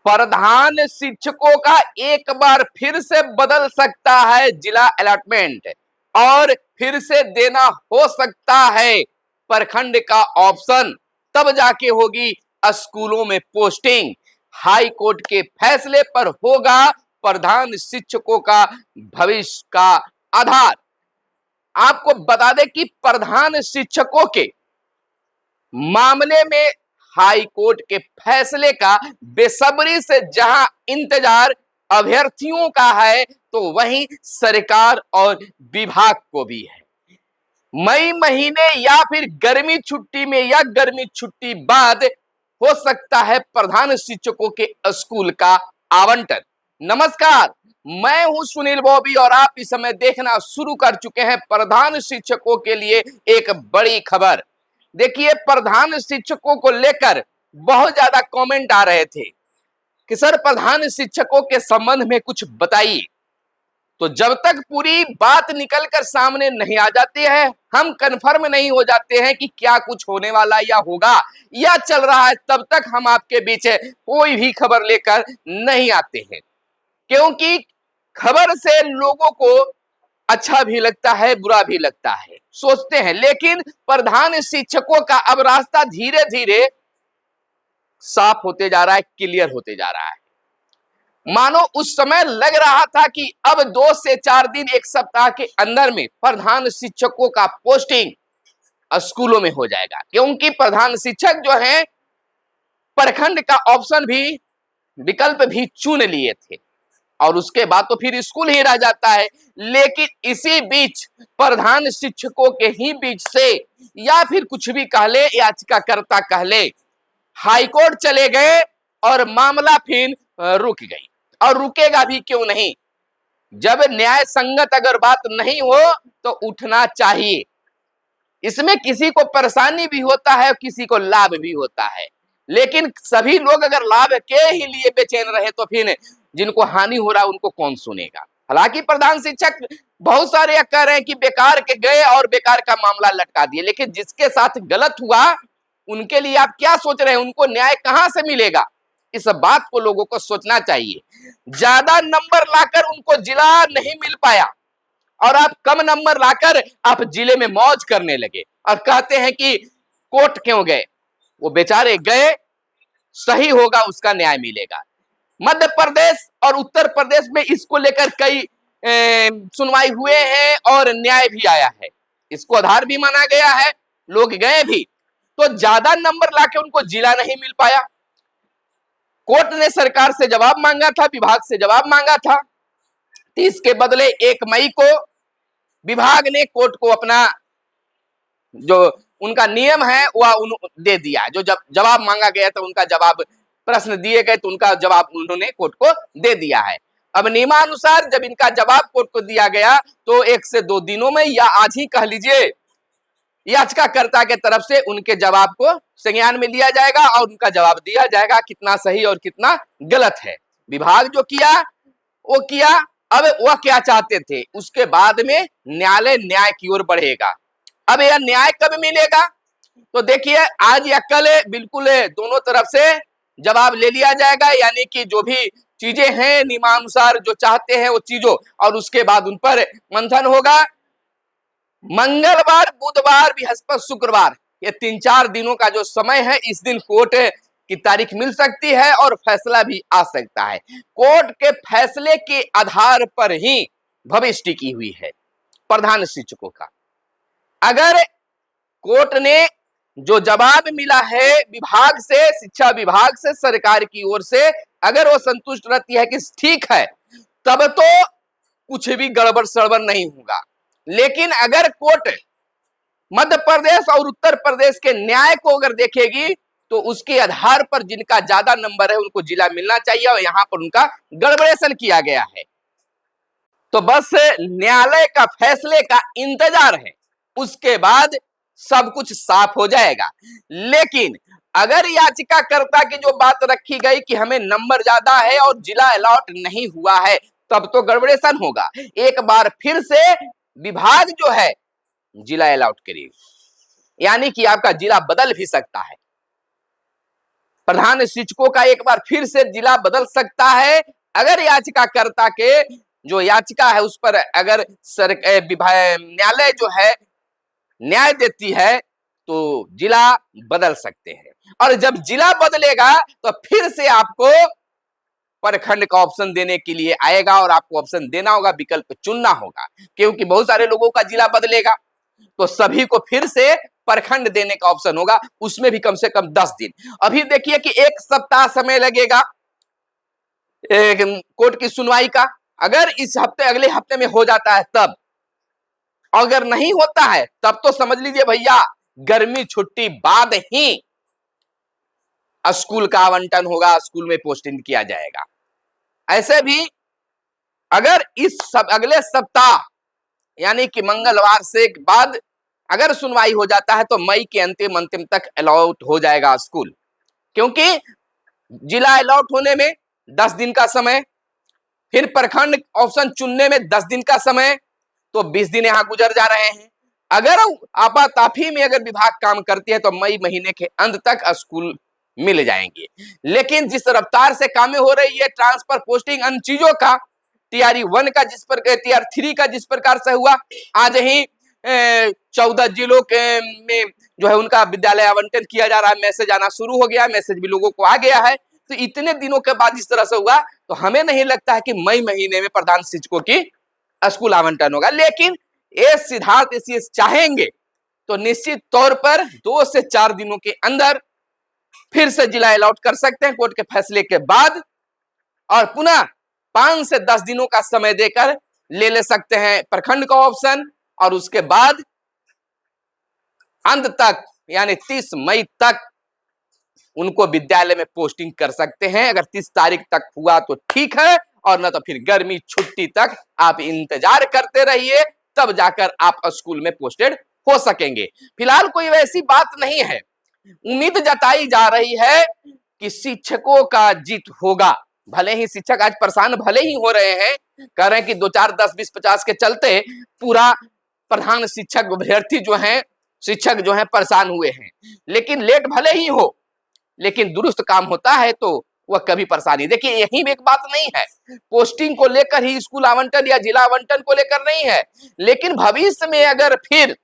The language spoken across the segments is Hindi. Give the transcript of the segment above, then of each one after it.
प्रधान शिक्षकों का एक बार फिर से बदल सकता है जिला अलॉटमेंट और फिर से देना हो सकता है प्रखंड का ऑप्शन, तब जाके होगी स्कूलों में पोस्टिंग। हाई कोर्ट के फैसले पर होगा प्रधान शिक्षकों का भविष्य का आधार। आपको बता दें कि प्रधान शिक्षकों के मामले में हाई कोर्ट के फैसले का बेसब्री से जहां इंतजार अभ्यर्थियों का है, तो वहीं सरकार और विभाग को भी है। मई महीने या फिर गर्मी छुट्टी में या गर्मी छुट्टी बाद हो सकता है प्रधान शिक्षकों के स्कूल का आवंटन। नमस्कार, मैं हूं सुनील बॉबी और आप इस समय देखना शुरू कर चुके हैं प्रधान शिक्षकों के लिए एक बड़ी खबर। देखिए, प्रधान शिक्षकों को लेकर बहुत ज्यादा कमेंट आ रहे थे कि सर प्रधान शिक्षकों के संबंध में कुछ बताइए। तो जब तक पूरी बात निकलकर सामने नहीं आ जाती है, हम कंफर्म नहीं हो जाते हैं कि क्या कुछ होने वाला या होगा या चल रहा है, तब तक हम आपके बीच कोई भी खबर लेकर नहीं आते हैं। क्योंकि खबर से लोगों को अच्छा भी लगता है, बुरा भी लगता है, सोचते हैं। लेकिन प्रधान शिक्षकों का अब रास्ता धीरे धीरे साफ होते जा रहा है, क्लियर होते जा रहा है। मानो उस समय लग रहा था कि अब 2 से 4 दिन, एक सप्ताह के अंदर में प्रधान शिक्षकों का पोस्टिंग स्कूलों में हो जाएगा। क्योंकि प्रधान शिक्षक जो है प्रखंड का ऑप्शन भी, विकल्प भी चुन लिए थे और उसके बाद तो फिर स्कूल ही रह जाता है। लेकिन इसी बीच प्रधान शिक्षकों के ही बीच से, या फिर कुछ भी कह ले, याचिकाकर्ता कह ले, हाईकोर्ट चले गए और मामला फिर रुक गई। और रुकेगा भी क्यों नहीं, जब न्याय संगत अगर बात नहीं हो तो उठना चाहिए। इसमें किसी को परेशानी भी होता है, किसी को लाभ भी होता है। लेकिन सभी लोग अगर लाभ के ही लिए बेचैन रहे तो फिर जिनको हानि हो रहा है उनको कौन सुनेगा। हालांकि प्रधान शिक्षक बहुत सारे कह रहे हैं कि बेकार के गए और बेकार का मामला लटका दिए, लेकिन जिसके साथ गलत हुआ उनके लिए आप क्या सोच रहे हैं, उनको न्याय कहां से मिलेगा? इस बात को लोगों को सोचना चाहिए। ज्यादा नंबर लाकर उनको जिला नहीं मिल पाया और आप कम नंबर लाकर आप जिले में मौज करने लगे और कहते हैं कि कोर्ट क्यों गए। वो बेचारे गए, सही होगा, उसका न्याय मिलेगा। मध्य प्रदेश और उत्तर प्रदेश में इसको लेकर कई सुनवाई हुए हैं और न्याय भी आया है, इसको आधार भी माना गया है, लोग गए भी। तो ज्यादा नंबर लाके उनको जिला नहीं मिल पाया। कोर्ट ने सरकार से जवाब मांगा था, विभाग से जवाब मांगा था। 30 के बदले 1 मई को विभाग ने कोर्ट को अपना जो उनका नियम है वह दे दिया। जो जवाब मांगा गया था, उनका जवाब, प्रश्न दिए गए तो उनका जवाब उन्होंने कोर्ट को दे दिया है। अब नियमानुसार जब इनका जवाब कोर्ट को दिया गया तो 1 से 2 दिनों में, या आज ही कह लीजिए, याचिकाकर्ता के तरफ से उनके जवाब को संज्ञान में लिया जाएगा और उनका जवाब दिया जाएगा कितना सही और कितना गलत है। विभाग जो किया वो किया। अब वह क्या चाहते थे, उसके बाद में न्यायालय न्याय की ओर बढ़ेगा। अब यह न्याय कब मिलेगा? तो देखिए, आज या कल बिल्कुल दोनों तरफ से जवाब ले लिया जाएगा, यानी कि जो भी चीजें हैं नियमानुसार जो चाहते हैं वो चीजों, और उसके बाद उन पर मंथन होगा। मंगलवार, बुधवार, बृहस्पति, शुक्रवार, ये 3-4 दिनों का जो समय है, इस दिन कोर्ट की तारीख मिल सकती है और फैसला भी आ सकता है। कोर्ट के फैसले के आधार पर ही भविष्य टिकी हुई है प्रधान शिक्षकों का। अगर कोर्ट ने जो जवाब मिला है विभाग से, शिक्षा विभाग से, सरकार की ओर से, अगर वो संतुष्ट रहती है कि ठीक है, तब तो कुछ भी गड़बड़ सड़बड़ नहीं होगा। लेकिन अगर कोर्ट मध्य प्रदेश और उत्तर प्रदेश के न्याय को अगर देखेगी तो उसके आधार पर जिनका ज्यादा नंबर है उनको जिला मिलना चाहिए, और यहां पर उनका गड़बड़ेशन किया गया है। तो बस न्यायालय का फैसले का इंतजार है, उसके बाद सब कुछ साफ हो जाएगा। लेकिन अगर याचिकाकर्ता की जो बात रखी गई कि हमें नंबर ज्यादा है और जिला अलॉट नहीं हुआ है, तब तो गड़बड़ेशन होगा। एक बार फिर से विभाग जो है जिला अलॉट करेगा, यानी कि आपका जिला बदल भी सकता है। प्रधान शिक्षकों का एक बार फिर से जिला बदल सकता है अगर याचिकाकर्ता के जो याचिका है उस पर अगर न्यायालय जो है न्याय देती है तो जिला बदल सकते हैं। और जब जिला बदलेगा तो फिर से आपको प्रखंड का ऑप्शन देने के लिए आएगा और आपको ऑप्शन देना होगा, विकल्प चुनना होगा, क्योंकि बहुत सारे लोगों का जिला बदलेगा तो सभी को फिर से प्रखंड देने का ऑप्शन होगा, उसमें भी कम से कम 10 दिन। अभी देखिए कि 1 सप्ताह समय लगेगा कोर्ट की सुनवाई का। अगर इस हफ्ते अगले हफ्ते में हो जाता है तब, अगर नहीं होता है तब तो समझ लीजिए भैया गर्मी छुट्टी बाद ही स्कूल का आवंटन होगा, स्कूल में पोस्टिंग किया जाएगा। ऐसे भी अगर अगले सप्ताह यानी कि मंगलवार से बाद अगर सुनवाई हो जाता है तो मई के अंतिम तक अलॉट हो जाएगा स्कूल, क्योंकि जिला अलॉट होने में 10 दिन का समय, फिर प्रखंड ऑप्शन चुनने में 10 दिन का समय, तो 20 दिन यहां गुजर जा रहे हैं। अगर आपाताफी में अगर विभाग काम करती है तो मई महीने के अंत तक स्कूल मिल जाएंगे। लेकिन जिस रफ्तार से कामें हो रही है, ट्रांसफर पोस्टिंग अन्य चीजों का, टीआरई 1 का जिस पर टीआर 3 का जिस प्रकार से हुआ, आज ही 14 जिलों के में जो है उनका विद्यालय आवंटन किया जा रहा है, मैसेज आना शुरू हो गया, मैसेज भी लोगों को आ गया है। तो इतने दिनों के बाद इस तरह से हुआ तो हमें नहीं लगता है कि मई महीने में प्रधान शिक्षकों की स्कूल आवंटन होगा। लेकिन ये सिद्धार्थ एसीएस चाहेंगे तो निश्चित तौर पर 2 से 4 दिनों के अंदर फिर से जिला अलॉट कर सकते हैं कोर्ट के फैसले के बाद, और पुनः 5 से 10 दिनों का समय देकर ले सकते हैं प्रखंड का ऑप्शन, और उसके बाद अंत तक यानी 30 मई तक उनको विद्यालय में पोस्टिंग कर सकते हैं। अगर 30 तारीख तक हुआ तो ठीक है, और न तो फिर गर्मी छुट्टी तक आप इंतजार करते रहिए, तब जाकर आप स्कूल में पोस्टेड हो सकेंगे। फिलहाल कोई वैसी बात नहीं है। उम्मीद जताई जा रही है कि शिक्षकों का जीत होगा। भले ही शिक्षक आज परेशान भले ही हो रहे हैं, कह रहे हैं कि 2 4 10 20 50 के चलते पूरा प्रधान शिक्षक अभ्यर्थी जो हैं, शिक्षक जो हैं परेशान हुए हैं, लेकिन लेट भले ही हो लेकिन दुरुस्त काम होता है तो वह कभी परेशानी। देखिए यही भी एक बात नहीं है, पोस्टिंग को लेकर ही स्कूल आवंटन या जिला आवंटन को लेकर नहीं है, लेकिन भविष्य में अगर फिर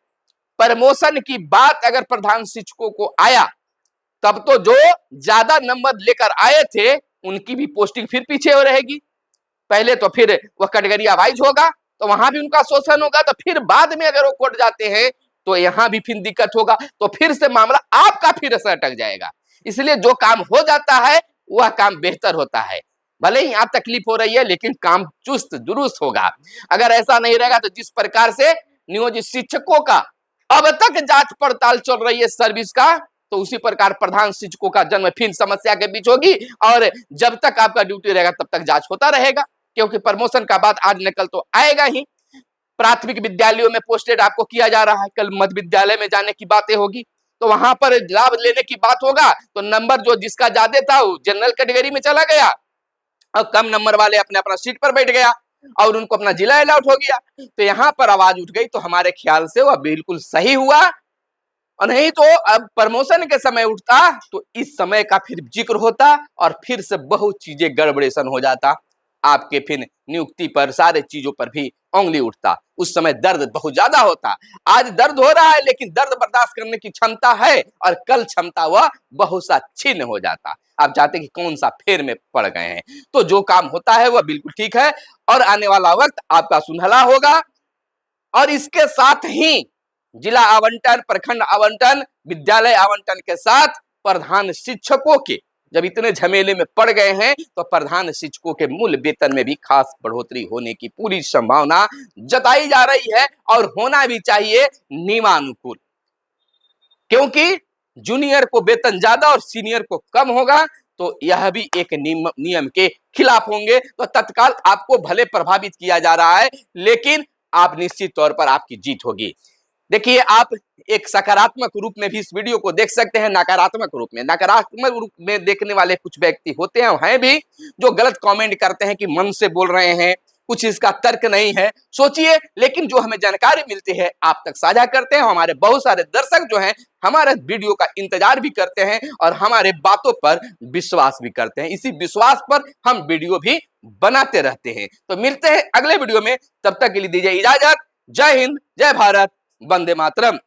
प्रमोशन की बात अगर प्रधान शिक्षकों को आया तब तो जो ज्यादा नंबर लेकर आए थे उनकी भी पोस्टिंग फिर पीछे हो रहेगी। पहले तो फिर वह कैटेगरी वाइज होगा तो वहां भी उनका शोषण होगा, तो फिर बाद में अगर वो कोर्ट जाते हैं तो यहां भी फिर दिक्कत होगा, तो फिर से मामला आपका फिर से अटक जाएगा। इसलिए जो काम हो जाता है वह काम बेहतर होता है। भले ही आप तकलीफ हो रही है लेकिन काम चुस्त दुरुस्त होगा। अगर ऐसा नहीं रहेगा तो जिस प्रकार से नियोजित शिक्षकों का अब तक जांच पड़ताल चल रही है सर्विस का, तो उसी प्रकार प्रधान शिक्षकों का जन्म फिर समस्या के बीच होगी, और जब तक आपका ड्यूटी रहेगा तब तक जांच होता रहेगा, क्योंकि प्रमोशन का बात आज निकल तो आएगा ही। प्राथमिक विद्यालयों में पोस्टेड आपको किया जा रहा है, कल मध्य विद्यालय में जाने की बातें होगी तो वहां पर लाभ लेने की बात होगा, तो नंबर जो जिसका ज्यादा था वो जनरल कैटेगरी में चला गया और कम नंबर वाले अपने अपना सीट पर बैठ गया और उनको अपना जिला अलॉट हो गया। तो यहाँ पर आवाज उठ गई, तो हमारे ख्याल से वह बिल्कुल सही हुआ, और नहीं तो अब प्रमोशन के समय उठता तो इस समय का फिर जिक्र होता और फिर से बहुत चीजें गड़बड़ेशन हो जाता, आपके फिर नियुक्ति पर सारे चीजों पर भी उंगली उठता, उस समय दर्द बहुत ज्यादा होता। आज दर्द हो रहा है लेकिन दर्द बर्दाश्त करने की क्षमता है, और कल क्षमता वह बहुत सा छिन्न हो जाता। आप चाहते कि कौन सा फेर में पड़ गए हैं, तो जो काम होता है वह बिल्कुल ठीक है, और आने वाला वक्त आपका सुनहला होगा। और इसके साथ ही जिला आवंटन, प्रखंड आवंटन, विद्यालय आवंटन के साथ प्रधान शिक्षकों के जब इतने झमेले में पड़ गए हैं तो प्रधान शिक्षकों के मूल वेतन में भी खास बढ़ोतरी होने की पूरी संभावना जताई जा रही है, और होना भी चाहिए नियमानुकूल, क्योंकि जूनियर को वेतन ज्यादा और सीनियर को कम होगा तो यह भी एक नियम के खिलाफ होंगे, तो तत्काल आपको भले प्रभावित किया जा रहा है लेकिन आप निश्चित तौर पर आपकी जीत होगी। देखिए आप एक सकारात्मक रूप में भी इस वीडियो को देख सकते हैं, नकारात्मक रूप में देखने वाले कुछ व्यक्ति होते हैं भी जो गलत कमेंट करते हैं कि मन से बोल रहे हैं, कुछ इसका तर्क नहीं है। सोचिए, लेकिन जो हमें जानकारी मिलती है आप तक साझा करते हैं। हमारे बहुत सारे दर्शक जो हैं हमारे वीडियो का इंतजार भी करते हैं और हमारे बातों पर विश्वास भी करते हैं। इसी विश्वास पर हम वीडियो भी बनाते रहते हैं। तो मिलते हैं अगले वीडियो में, तब तक के लिए दीजिए इजाजत। जय हिंद, जय भारत, वंदे मातरम।